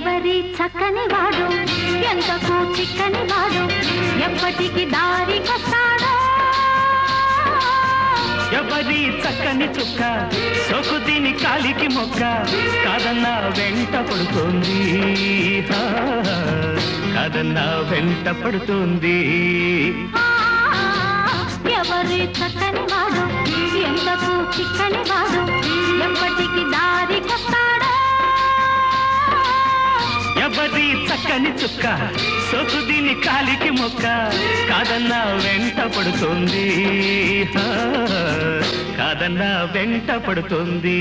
ఎవరి చక్కని వాడు ఎంతకు చిక్కని వాడు ఎప్పటికి దారికొస్తాడో ఎవరి చక్కని చుక్క సోకు దీని కాలికి మొక్క కాదన్నా వెంట పడుతోంది కాదన్నా వెంట పడుతోంది ఎవరి చక్కని వాడు ఎంతకు చిక్కని వాడు ఎప్పటికి దారికొస్తాడో ఎవరి చక్కని చుక్క సోకు దీని కాలికి మొక్క కాదన్నా వెంట పడుతోంది కాదన్నా వెంట పడుతోంది